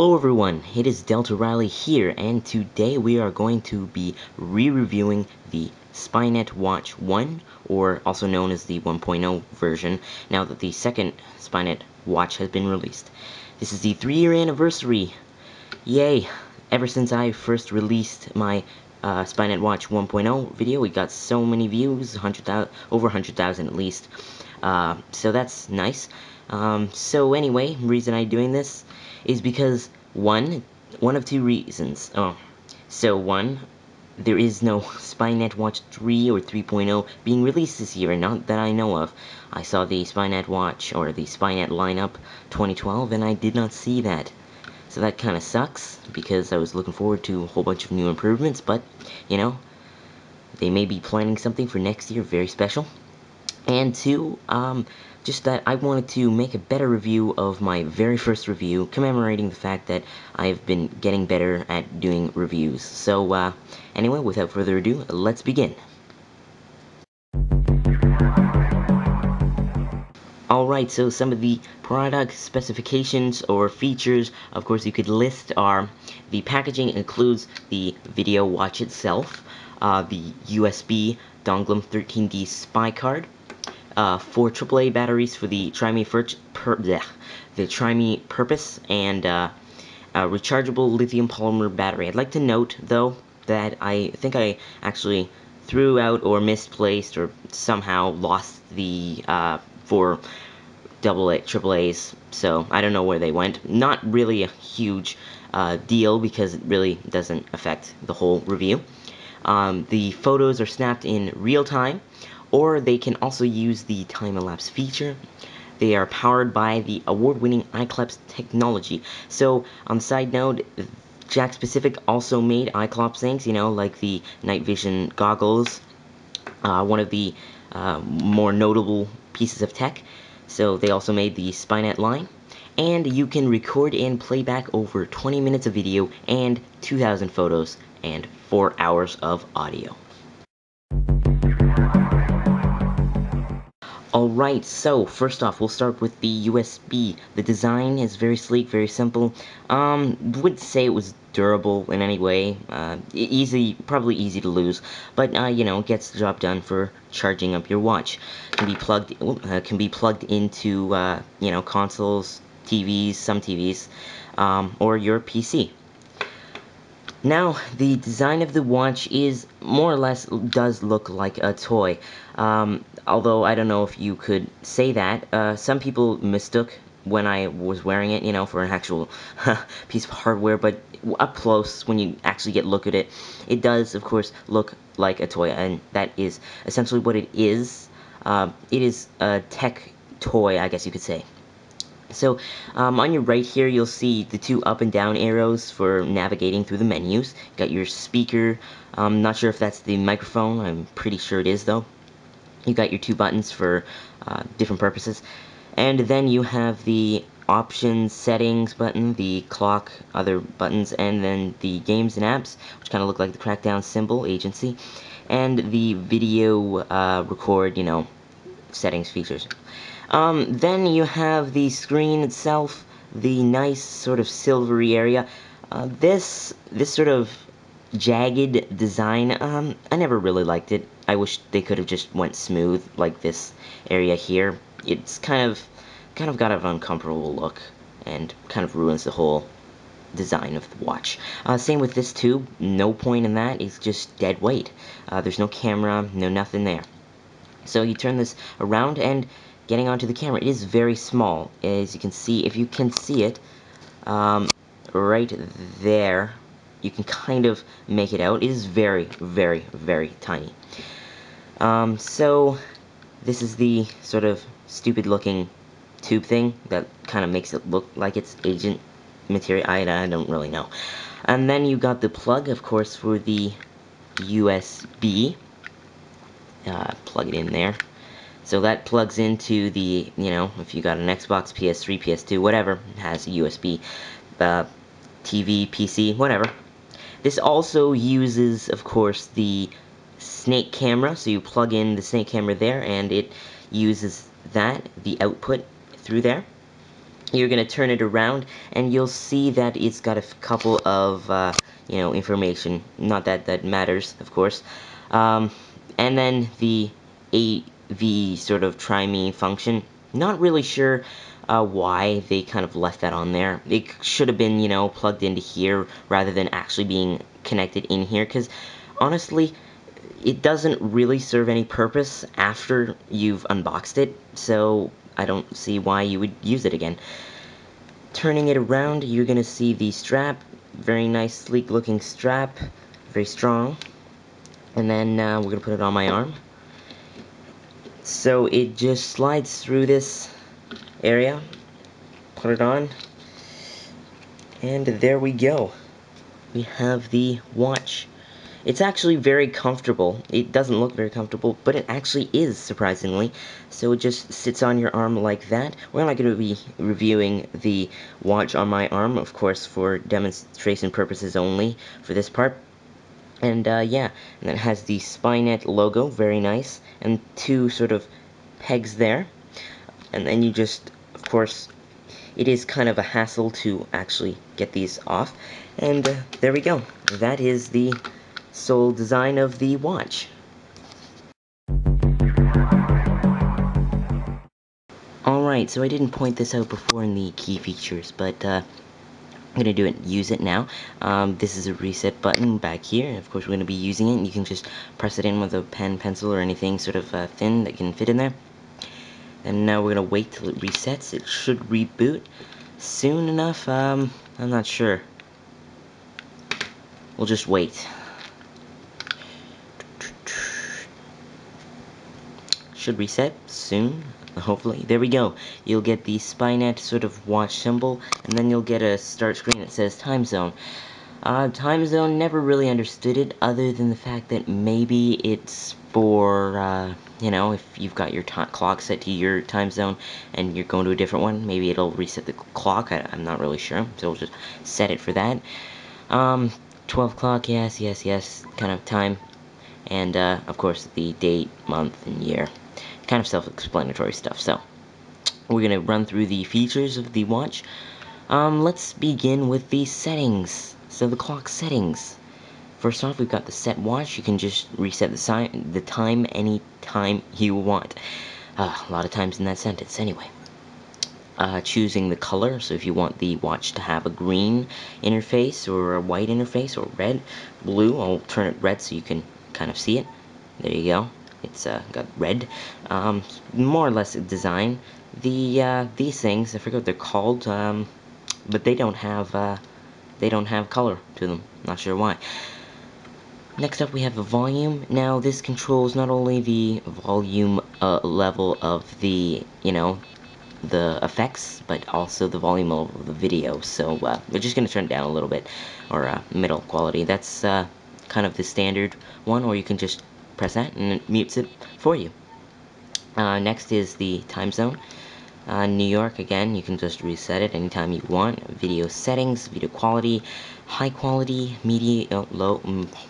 Hello everyone, it is DeltaRiley here, and today we are going to be re-reviewing the Spynet Watch 1, or also known as the 1.0 version, now that the second Spynet Watch has been released. This is the 3-year anniversary! Yay! Ever since I first released my Spynet Watch 1.0 video, we got so many views, over 100,000 at least, so that's nice. So anyway, reason I'm doing this is because one of two reasons. One, there is no Spynet Watch 3 or 3.0 being released this year, not that I know of. I saw the Spynet Watch, or the Spynet lineup 2012, and I did not see that. So that kind of sucks, because I was looking forward to a whole bunch of new improvements, but, you know, they may be planning something for next year very special. And two, just that I wanted to make a better review of my very first review, commemorating the fact that I've been getting better at doing reviews. So, anyway, without further ado, let's begin. Alright, so some of the product specifications or features, of course, you could list are: the packaging includes the video watch itself, the USB Donglem 13D Spy card, 4 AAA batteries for the Try Me purpose, and a rechargeable lithium polymer battery. I'd like to note, though, that I think I actually threw out or misplaced or somehow lost the 4 AAAs, so I don't know where they went. Not really a huge deal, because it really doesn't affect the whole review. The photos are snapped in real time, or they can also use the time-elapse feature. They are powered by the award-winning iClipse technology. So, on the side note, Jakks Pacific also made iClipse things, you know, like the night vision goggles, one of the more notable pieces of tech. So they also made the Spynet line, and you can record and play back over 20 minutes of video and 2,000 photos and 4 hours of audio. Alright, so first off, we'll start with the USB. The design is very sleek, very simple. Wouldn't say it was durable in any way. Probably easy to lose, but you know, gets the job done for charging up your watch. Can be plugged into you know, consoles, TVs, some TVs, or your PC. Now, the design of the watch is more or less does look like a toy. Although I don't know if you could say that. Some people mistook when I was wearing it, you know, for an actual piece of hardware, but up close, when you actually get a look at it, it does, of course, look like a toy, and that is essentially what it is. It is a tech toy, I guess you could say. So, on your right here, you'll see the 2 up and down arrows for navigating through the menus. You got your speaker. I'm not sure if that's the microphone. I'm pretty sure it is, though. You got your 2 buttons for different purposes. And then you have the options settings button, the clock, other buttons, and then the games and apps, which kind of look like the Crackdown symbol, agency, and the video record, you know, settings features. Then you have the screen itself, the nice sort of silvery area. This sort of jagged design, I never really liked it. I wish they could have just went smooth, like this area here. It's kind of got an uncomfortable look, and kind of ruins the whole design of the watch. Same with this too. No point in that. It's just dead weight. There's no camera, no nothing there. So you turn this around, and getting onto the camera, it is very small. As you can see, if you can see it, right there, you can kind of make it out. It is very, very, very tiny. So this is the sort of stupid looking tube thing that kind of makes it look like it's agent material. I don't really know. And then you got the plug, of course, for the USB. Plug it in there. So that plugs into the, you know, if you got an Xbox, PS3, PS2, whatever, it has a USB, TV, PC, whatever. This also uses, of course, the Snake camera, so you plug in the Snake camera there, and it uses that, the output, through there. you're gonna turn it around, and you'll see that it's got a couple of information. Not that that matters, of course. And then the AV sort of try me function. Not really sure why they kind of left that on there. It should have been, plugged into here rather than actually being connected in here, because honestly, it doesn't really serve any purpose after you've unboxed it, so I don't see why you would use it again. Turning it around, you're gonna see the strap. Very nice, sleek looking strap. Very strong. And then we're gonna put it on my arm. So it just slides through this area. Put it on. And there we go. We have the watch. It's actually very comfortable. It doesn't look very comfortable, but it actually is, surprisingly. So it just sits on your arm like that. We're not going to be reviewing the watch on my arm, of course, for demonstration purposes only for this part. And yeah, and then it has the Spynet logo, very nice, and two sort of pegs there. And then you just, of course, it is kind of a hassle to actually get these off. And there we go. That is the sole design of the watch. Alright, so I didn't point this out before in the key features, but I'm going to use it now. This is a reset button back here. Of course, we're going to be using it. You can just press it in with a pen, pencil, or anything sort of thin that can fit in there. And now we're going to wait till it resets. It should reboot soon enough. I'm not sure. We'll just wait. Should reset soon, hopefully. There we go. You'll get the Spynet sort of watch symbol, and then you'll get a start screen that says time zone. Time zone, never really understood it, other than the fact that maybe it's for, if you've got your clock set to your time zone and you're going to a different one, maybe it'll reset the clock. I'm not really sure, so we'll just set it for that. 12 o'clock, yes, kind of time. And, of course, the date, month, and year. Kind of self-explanatory stuff. So, we're going to run through the features of the watch. Let's begin with the settings. So, the clock settings. First off, we've got the set watch. You can just reset the time any time you want. A lot of times in that sentence, anyway. Choosing the color, so if you want the watch to have a green interface or a white interface or red, blue, I'll turn it red so you can kind of see it. There you go. It's got red. More or less a design. These things, I forget what they're called, but they don't have color to them. Not sure why. Next up we have the volume. Now this controls not only the volume level of the, the effects, but also the volume of the video. So we're just going to turn it down a little bit, or middle quality. That's kind of the standard one, or you can just press that and it mutes it for you. Next is the time zone. New York, again, you can just reset it anytime you want. Video settings, video quality, high quality, medium, low,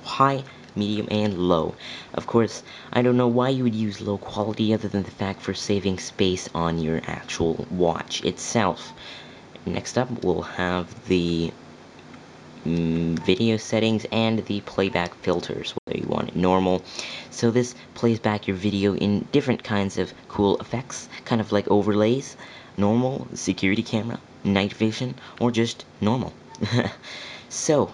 high, medium, and low. Of course, I don't know why you would use low quality other than the fact for saving space on your actual watch itself. Next up, we'll have the video settings and the playback filters, whether you want it normal. So this plays back your video in different kinds of cool effects, kind of like overlays, normal, security camera, night vision, or just normal. So,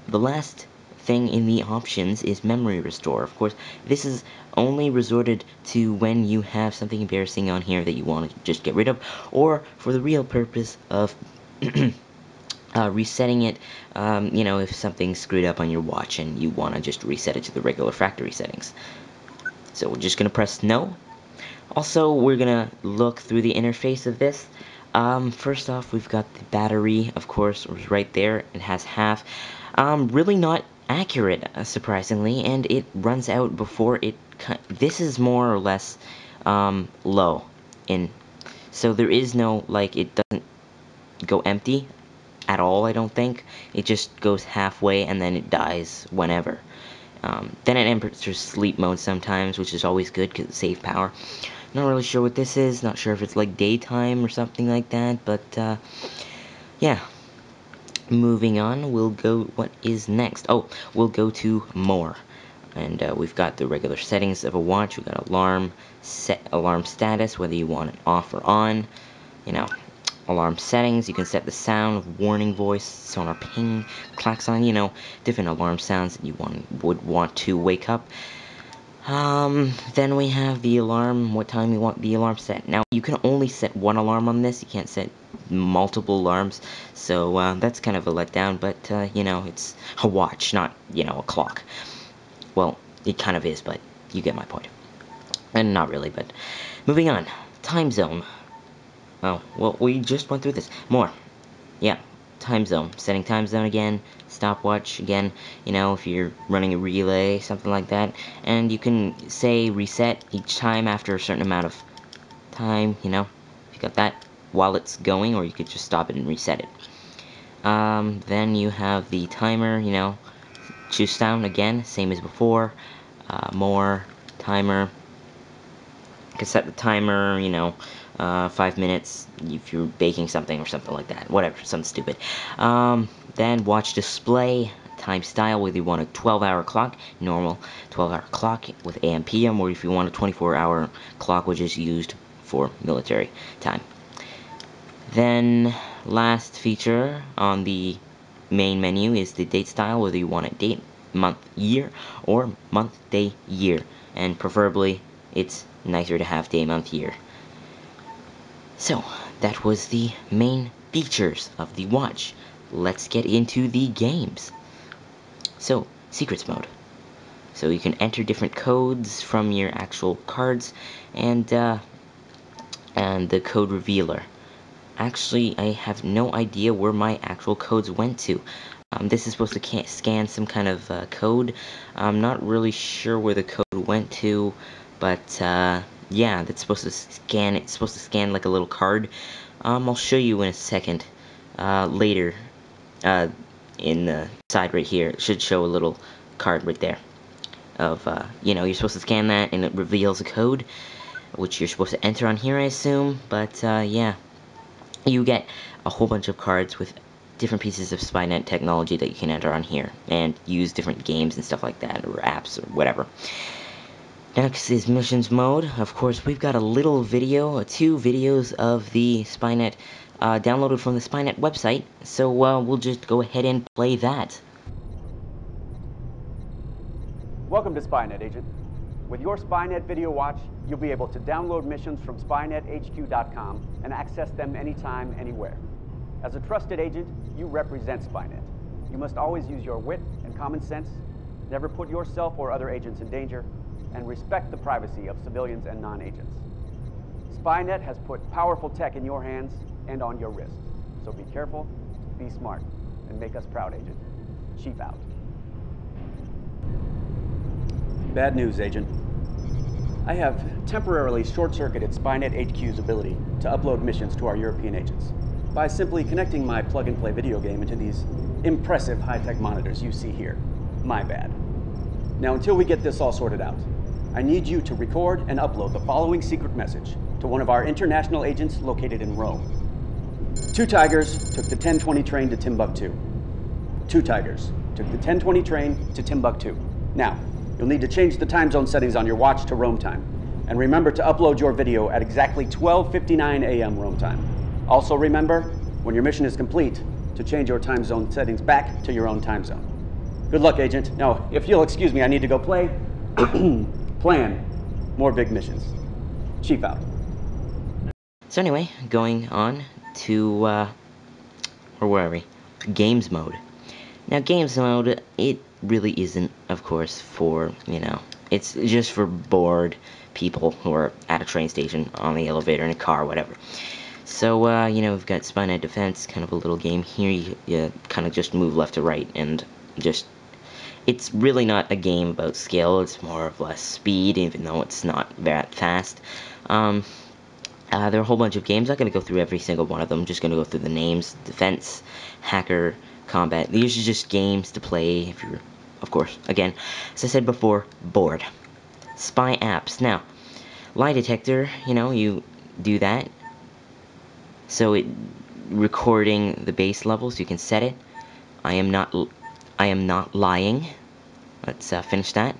the last thing in the options is memory restore. Of course, this is only resorted to when you have something embarrassing on here that you want to just get rid of, or for the real purpose of resetting it, if something's screwed up on your watch and you want to just reset it to the regular factory settings. So we're just going to press no. Also, we're going to look through the interface of this. First off, we've got the battery, of course, right there. It has half. Really not accurate, surprisingly, and it runs out before it... This is more or less low. So there is no, it doesn't go empty at all, I don't think. It just goes halfway and then it dies whenever. Then it enters sleep mode sometimes, which is always good because it saves power. Not really sure what this is, not sure if it's like daytime or something like that, but yeah. Moving on, we'll go, what is next? Oh, we'll go to more. And we've got the regular settings of a watch. We've got alarm, set alarm status, whether you want it off or on. You know, alarm settings, you can set the sound, warning voice, sonar ping, klaxon, you know, different alarm sounds that you would want to wake up. Then we have the alarm, what time you want the alarm set. Now, you can only set one alarm on this, you can't set multiple alarms, so, that's kind of a letdown, but, you know, it's a watch, not, you know, a clock. Well, it kind of is, but you get my point. And not really, but moving on. Time zone. Oh, well, we just went through this. More. Yeah, time zone. Setting time zone again, stopwatch again, you know, if you're running a relay, something like that. And you can say reset each time after a certain amount of time, you know, if you got that while it's going, or you could just stop it and reset it. Then you have the timer, you know, choose down again, same as before. More, timer. You can set the timer, you know, 5 minutes if you're baking something or something like that. Whatever, something stupid. Then watch display, time style, whether you want a 12-hour clock, normal 12-hour clock with AM PM, or if you want a 24-hour clock, which is used for military time. Then last feature on the main menu is the date style, whether you want a date, month, year, or month, day, year. And preferably, it's nicer to have day, month, year. So, that was the main features of the watch. Let's get into the games. So, secrets mode. So you can enter different codes from your actual cards, and the code revealer. Actually, I have no idea where my actual codes went to. This is supposed to scan some kind of code. I'm not really sure where the code went to, but yeah, that's supposed to scan. It's supposed to scan like a little card. I'll show you in a second. Later, in the side right here, it should show a little card right there. Of you know, you're supposed to scan that, and it reveals a code, which you're supposed to enter on here, I assume. But yeah. You get a whole bunch of cards with different pieces of Spynet technology that you can enter on here, and use different games and stuff like that, or apps, or whatever. Next is missions mode. Of course, we've got a little video, 2 videos of the Spynet, downloaded from the Spynet website, so we'll just go ahead and play that. Welcome to Spynet, Agent. With your Spynet video watch, you'll be able to download missions from SpynetHQ.com and access them anytime, anywhere. As a trusted agent, you represent Spynet. You must always use your wit and common sense, never put yourself or other agents in danger, and respect the privacy of civilians and non-agents. Spynet has put powerful tech in your hands and on your wrist. So be careful, be smart, and make us proud, Agent. Chief out. Bad news, Agent. I have temporarily short-circuited Spynet HQ's ability to upload missions to our European agents by simply connecting my plug-and-play video game into these impressive high-tech monitors you see here. My bad. Now, until we get this all sorted out, I need you to record and upload the following secret message to one of our international agents located in Rome. 2 Tigers took the 1020 train to Timbuktu. 2 Tigers took the 1020 train to Timbuktu. Now, you'll need to change the time zone settings on your watch to Rome time. And remember to upload your video at exactly 12:59 a.m. Rome time. Also remember, when your mission is complete, to change your time zone settings back to your own time zone. Good luck, Agent. Now, if you'll excuse me, I need to go play, plan more big missions. Chief out. So anyway, going on to, or where are we? Games mode. Now, games mode, it really isn't, of course, for, you know, it's just for bored people who are at a train station, on the elevator, in a car, whatever. So, you know, we've got Spynet Defense, kind of a little game here. You kind of just move left to right, and just, it's really not a game about skill, it's more of less speed, even though it's not that fast. There are a whole bunch of games. I'm not going to go through every single one of them. I'm just going to go through the names. Defense, Hacker, Combat. These are just games to play if you're, of course, again, as I said before, bored. Spy apps. Now, lie detector, you know, you do that. So it recording the base level, so you can set it. I am not lying. Let's finish that.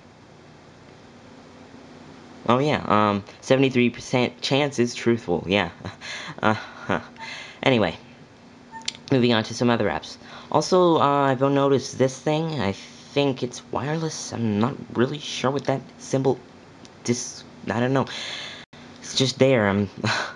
Oh yeah, 73% chance is truthful, yeah. Anyway, moving on to some other apps. Also, I've noticed this thing. I think it's wireless. I'm not really sure what that symbol... I don't know. It's just there.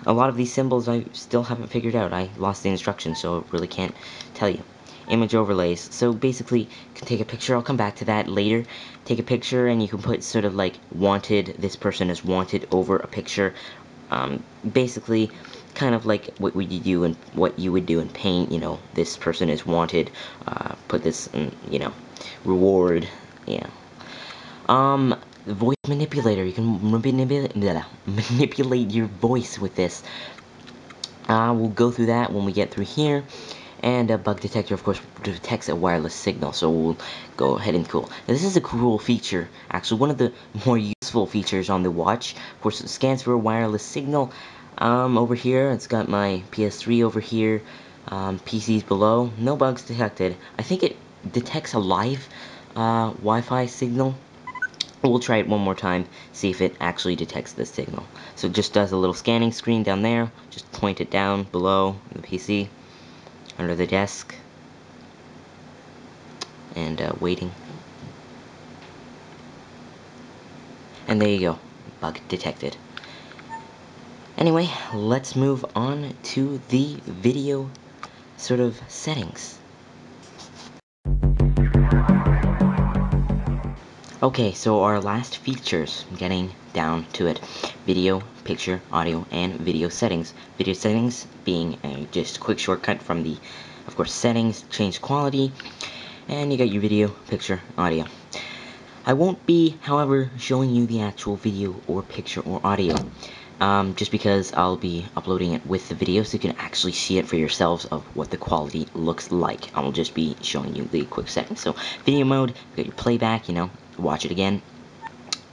A lot of these symbols I still haven't figured out. I lost the instructions, so I really can't tell you. Image overlays. So basically, you can take a picture. I'll come back to that later. Take a picture, and you can put sort of like wanted. This person is wanted over a picture. Basically, kind of like what you would do in Paint. You know, this person is wanted. Put this, you know, reward. Yeah. The voice manipulator. You can manipulate your voice with this. We'll go through that when we get through here. And a bug detector, of course, detects a wireless signal, so we'll go ahead and cool. Now, this is a cool feature, actually, one of the more useful features on the watch. Of course, it scans for a wireless signal. Over here, it's got my PS3 over here, PCs below. No bugs detected. I think it detects a live Wi-Fi signal. We'll try it one more time, see if it actually detects this signal. So it just does a little scanning screen down there, just point it down below the PC, under the desk, and waiting. And there you go, bug detected. Anyway, let's move on to the video sort of settings. Okay, so our last features, getting down to it. Video, picture, audio, and video settings. Video settings being just a quick shortcut from the, of course, settings, change quality, and you got your video, picture, audio. I won't be, however, showing you the actual video or picture or audio, just because I'll be uploading it with the video so you can actually see it for yourselves of what the quality looks like. I'll just be showing you the quick settings. So, video mode, you got your playback, you know, watch it again.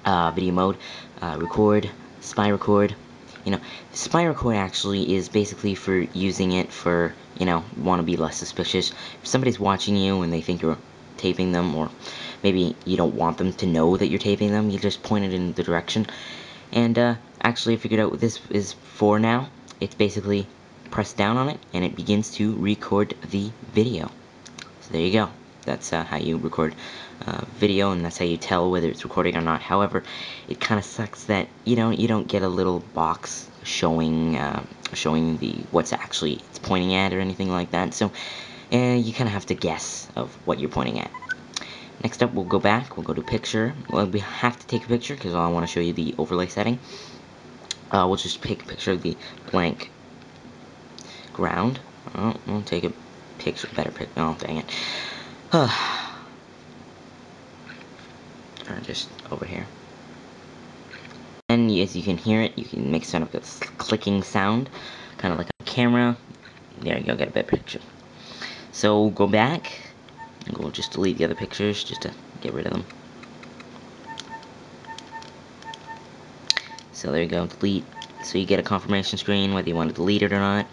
Video mode, record, spy record. You know, spy record actually is basically for using it for, you know, want to be less suspicious. If somebody's watching you and they think you're taping them, or maybe you don't want them to know that you're taping them, you just point it in the direction. And actually I figured out what this is for now. It's basically press down on it and it begins to record the video. So there you go. That's how you record video, and that's how you tell whether it's recording or not. However, it kind of sucks that you don't get a little box showing showing the what's actually it's pointing at or anything like that. So you kind of have to guess of what you're pointing at. Next up, we'll go back. We'll go to picture. Well, we have to take a picture because I want to show you the overlay setting. We'll just take a picture of the blank ground. Oh, we'll take a picture. Better pick. Oh, dang it. Or just over here. And as you can hear it, you can make sound of this clicking sound, kind of like a camera. There you go, get a better picture. So go back, and we'll just delete the other pictures just to get rid of them. So there you go, delete. So you get a confirmation screen whether you want to delete it or not.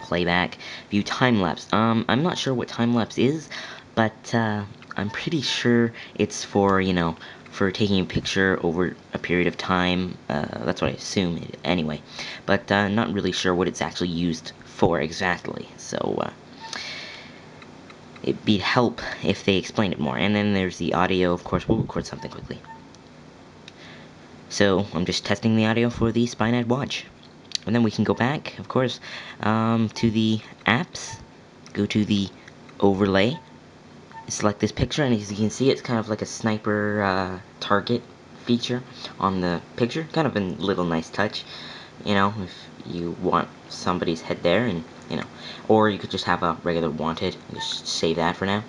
Playback, view time lapse. I'm not sure what time lapse is, but I'm pretty sure it's for, you know, for taking a picture over a period of time. That's what I assume anyway, but not really sure what it's actually used for exactly. So it'd be help if they explained it more. And then there's the audio. Of course, we'll record something quickly. So I'm just testing the audio for the Spynet Watch. And then we can go back, of course, to the apps, go to the overlay, select this picture, and as you can see, it's kind of like a sniper target feature on the picture. Kind of a little nice touch, you know, if you want somebody's head there, and, you know, or you could just have a regular wanted, just save that for now.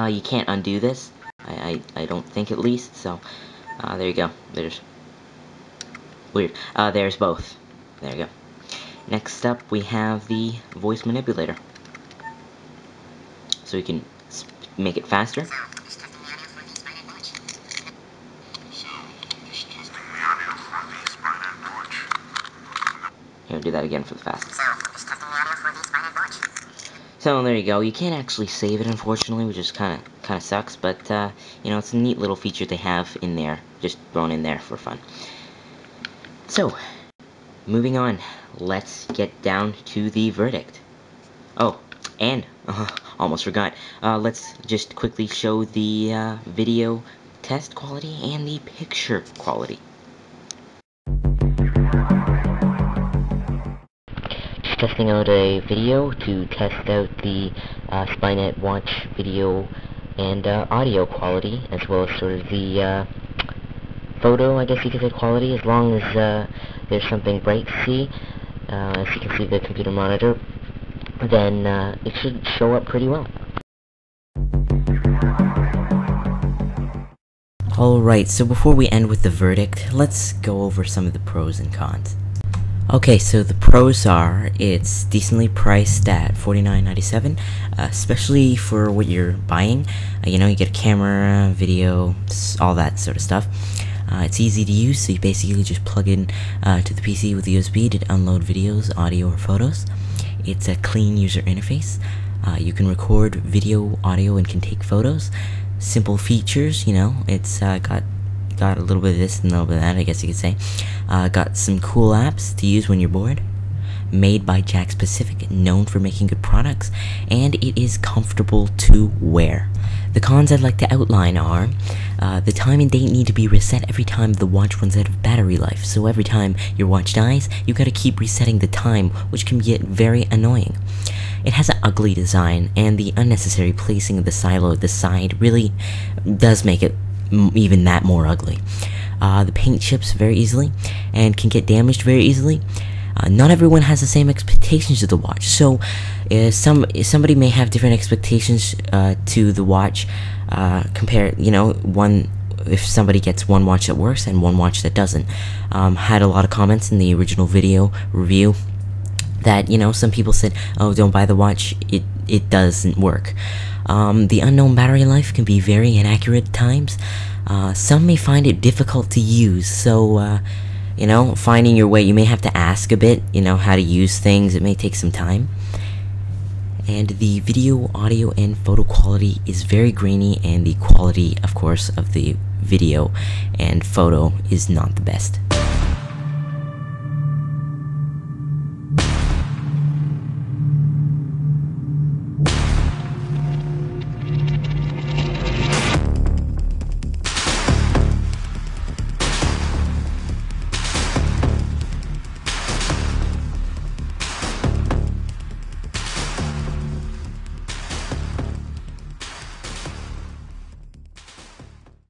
You can't undo this, I don't think, at least, so, there you go, there's, weird, there's both. There you go. Next up, we have the voice manipulator. So we can make it faster. do that again for the fast. So, just testing the audio for the Spynet Watch. So there you go. You can't actually save it, unfortunately, which is kind of sucks. But you know, it's a neat little feature they have in there, just thrown in there for fun. So, moving on, let's get down to the verdict. Oh, and almost forgot. Let's just quickly show the video test quality and the picture quality. Just testing out a video to test out the Spynet Watch video and audio quality, as well as sort of the photo, I guess you could say, quality, as long as there's something bright to see, as you can see the computer monitor, then it should show up pretty well. Alright, so before we end with the verdict, let's go over some of the pros and cons. Okay, so the pros are, it's decently priced at $49.97, especially for what you're buying. You know, you get a camera, video, all that sort of stuff. It's easy to use, so you basically just plug in to the PC with USB to download videos, audio, or photos. It's a clean user interface. You can record video, audio, and can take photos. Simple features, you know, it's got a little bit of this and a little bit of that, I guess you could say. Got some cool apps to use when you're bored. Made by Jakks Pacific, known for making good products, and it is comfortable to wear. The cons I'd like to outline are, the time and date need to be reset every time the watch runs out of battery life, so every time your watch dies, you gotta keep resetting the time, which can get very annoying. It has an ugly design, and the unnecessary placing of the silo at the side really does make it even that more ugly. The paint chips very easily, and can get damaged very easily. Not everyone has the same expectations of the watch, so somebody may have different expectations to the watch. You know, if somebody gets one watch that works and one watch that doesn't. Had a lot of comments in the original video review that, you know, some people said, oh, don't buy the watch, it doesn't work. The unknown battery life can be very inaccurate at times. Some may find it difficult to use, so you know, finding your way, you may have to ask a bit, you know, how to use things. It may take some time. And the video, audio, and photo quality is very grainy, and the quality, of course, of the video and photo is not the best.